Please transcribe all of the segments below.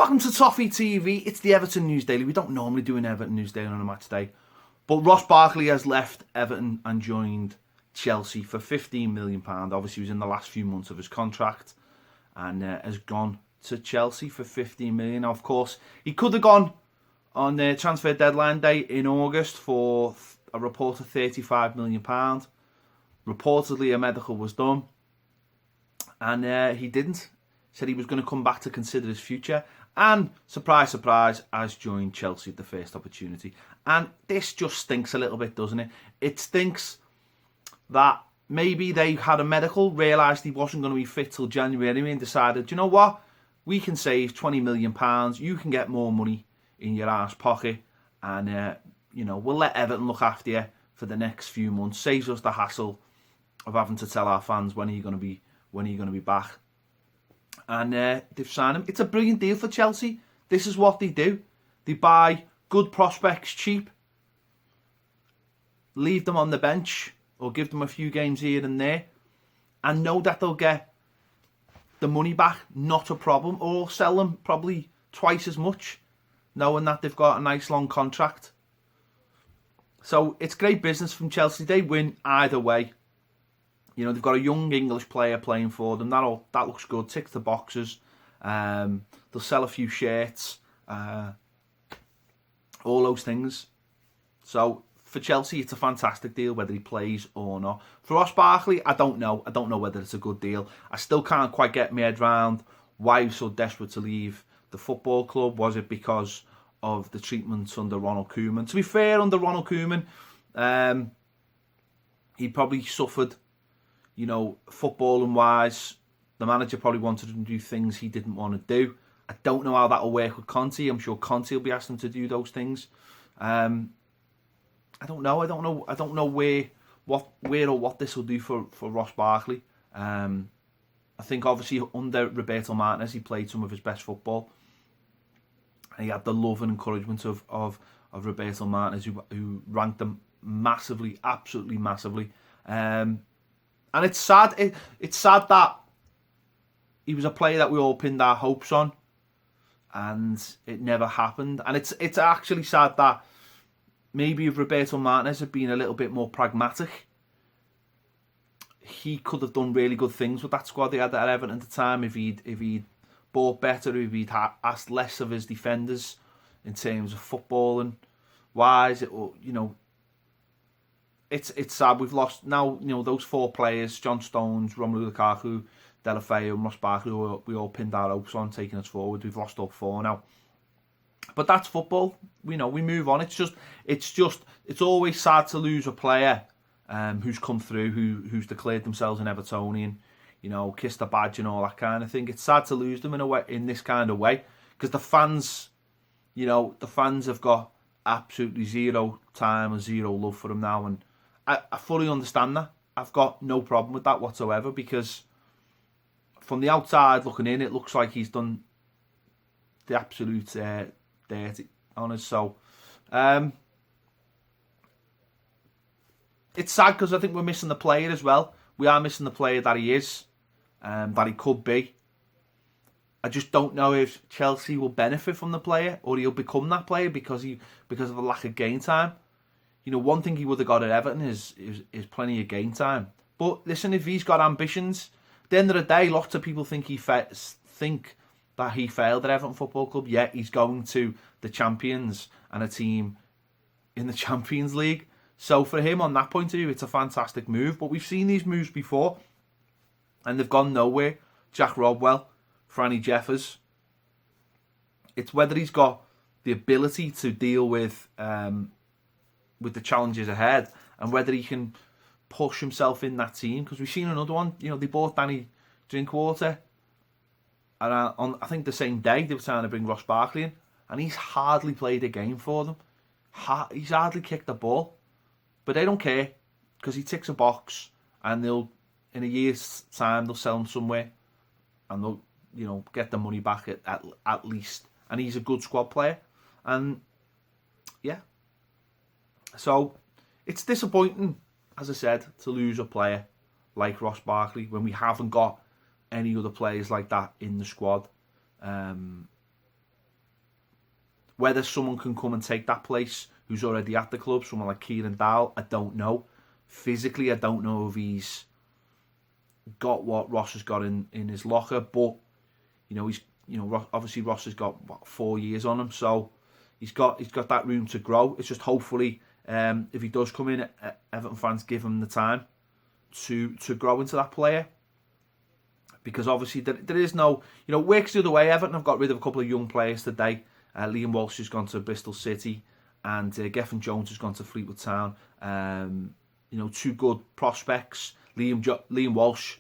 Welcome to Toffee TV. It's the Everton News Daily. We don't normally do an Everton News Daily on a match day, but Ross Barkley has left Everton and joined Chelsea for £15 million. Obviously, he was in the last few months of his contract and has gone to Chelsea for £15 million. Now, of course, he could have gone on the transfer deadline day in August for a report of £35 million. Reportedly, a medical was done, and he didn't. Said he was going to come back to consider his future, and surprise, surprise, has joined Chelsea at the first opportunity. And this just stinks a little bit, doesn't it? It stinks that maybe they had a medical, realised he wasn't going to be fit till January anyway, and decided, you know what, we can save £20 million, you can get more money in your arse pocket, and we'll let Everton look after you for the next few months. Saves us the hassle of having to tell our fans when are you going to be back. And they've signed him. It's a brilliant deal for Chelsea. This is what they do. They buy good prospects cheap, leave them on the bench or give them a few games here and there, and know that they'll get the money back, not a problem, or sell them probably twice as much, knowing that they've got a nice long contract. So it's great business from Chelsea. They win either way. You know, they've got a young English player playing for them. That looks good. Ticks the boxes. They'll sell a few shirts. All those things. So for Chelsea, it's a fantastic deal, whether he plays or not. For Ross Barkley, I don't know. I don't know whether it's a good deal. I still can't quite get my head around why he was so desperate to leave the football club. Was it because of the treatment under Ronald Koeman? To be fair, under Ronald Koeman, he probably suffered, footballing wise. The manager probably wanted him to do things he didn't want to do. I don't know how that'll work with Conte. I'm sure Conte will be asking him to do those things. I don't know. I don't know where or what this will do for Ross Barkley. I think obviously under Roberto Martinez, he played some of his best football. And he had the love and encouragement of Roberto Martinez, who ranked him massively, absolutely massively. And it's sad. It's sad that he was a player that we all pinned our hopes on, and it never happened. And it's actually sad that maybe if Roberto Martinez had been a little bit more pragmatic, he could have done really good things with that squad they had at Everton at the time. If he'd bought better, if he'd asked less of his defenders in terms of footballing wise, It's sad we've lost now. Those four players: John Stones, Romelu Lukaku, Delafeu, and Ross Barkley, who we all pinned our hopes on taking us forward. We've lost all four now, but that's football. We move on. It's always sad to lose a player who's come through, who's declared themselves an Evertonian, kissed the badge and all that kind of thing. It's sad to lose them in this kind of way, because the fans have got absolutely zero time and zero love for him now, and I fully understand that. I've got no problem with that whatsoever, because from the outside looking in, it looks like he's done the absolute dirty on us. So it's sad, because I think we're missing the player as well. We are missing the player that he is, that he could be. I just don't know if Chelsea will benefit from the player, or he'll become that player because of the lack of game time. One thing he would have got at Everton is plenty of game time. But listen, if he's got ambitions, at the end of the day, lots of people think that he failed at Everton Football Club. Yet he's going to the champions and a team in the Champions League. So for him, on that point of view, it's a fantastic move. But we've seen these moves before, and they've gone nowhere. Jack Rodwell, Franny Jeffers. It's whether he's got the ability to deal with the challenges ahead, and whether he can push himself in that team. Because we've seen another one. They bought Danny Drinkwater, and I think the same day they were trying to bring Ross Barkley in, and he's hardly played a game for them. He's hardly kicked the ball, but they don't care, because he ticks a box, and they'll, in a year's time, they'll sell him somewhere, and they'll get the money back at least. And he's a good squad player, and yeah. So it's disappointing, as I said, to lose a player like Ross Barkley when we haven't got any other players like that in the squad. Whether someone can come and take that place who's already at the club, someone like Kieran Dowell, I don't know. Physically, I don't know if he's got what Ross has got in his locker, but obviously Ross has got 4 years on him, so he's got that room to grow. It's just hopefully if he does come in, Everton fans give him the time to grow into that player, because obviously there is no, it works the other way. Everton have got rid of a couple of young players today. Liam Walsh has gone to Bristol City, and Gethin Jones has gone to Fleetwood Town. Two good prospects. Liam Walsh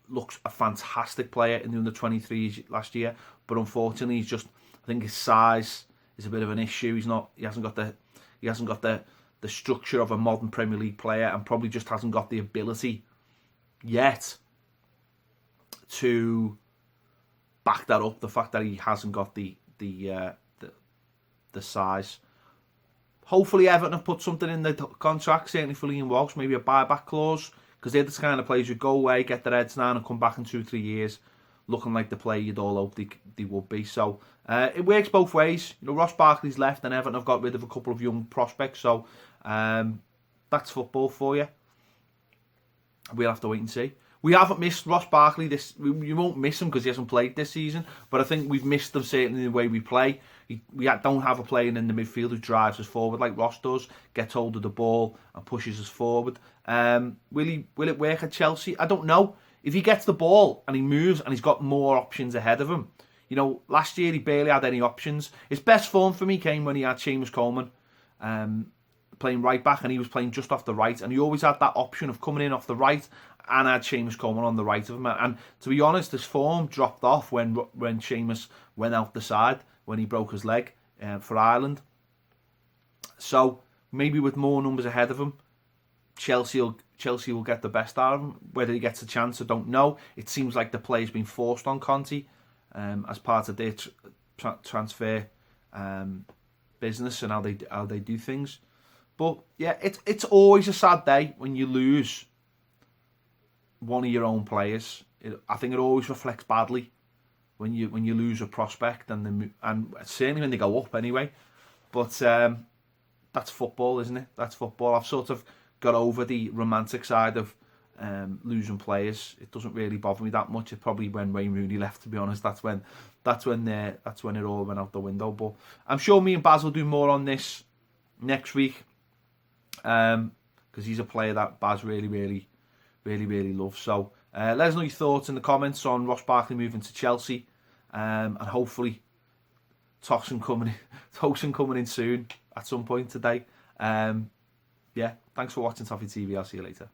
looks a fantastic player in the under-23s last year, but unfortunately I think his size is a bit of an issue. He hasn't got the structure of a modern Premier League player, and probably just hasn't got the ability yet to back that up. The fact that he hasn't got the size. Hopefully Everton have put something in the contract, certainly for Liam Walsh, maybe a buyback clause, because they're the kind of players who go away, get their heads down, and come back in 2-3 years looking like the player you'd all hope they would be. So it works both ways. Ross Barkley's left, and Everton have got rid of a couple of young prospects. So that's football for you. We'll have to wait and see. We haven't missed Ross Barkley. You won't miss him because he hasn't played this season, but I think we've missed him certainly in the way we play. We don't have a player in the midfield who drives us forward like Ross does, gets hold of the ball and pushes us forward. Will it work at Chelsea? I don't know. If he gets the ball and he moves and he's got more options ahead of him. Last year he barely had any options. His best form for me came when he had Seamus Coleman playing right back, and he was playing just off the right, and he always had that option of coming in off the right and had Seamus Coleman on the right of him. And to be honest, his form dropped off when Seamus went out the side, when he broke his leg for Ireland. So maybe with more numbers ahead of him, Chelsea will get the best out of him. Whether he gets a chance, I don't know. It seems like the play's been forced on Conte as part of their transfer business and how they do things. But yeah, it's always a sad day when you lose one of your own players. I think it always reflects badly when you lose a prospect, and certainly when they go up anyway. But that's football, isn't it? That's football. I've sort of got over the romantic side of losing players. It doesn't really bother me that much. It probably when Wayne Rooney left, to be honest. That's when it all went out the window. But I'm sure me and Baz will do more on this next week, because he's a player that Baz really loves. So let us know your thoughts in the comments on Ross Barkley moving to Chelsea, and hopefully Toxin coming in soon at some point today. Yeah, thanks for watching Toffee TV. I'll see you later.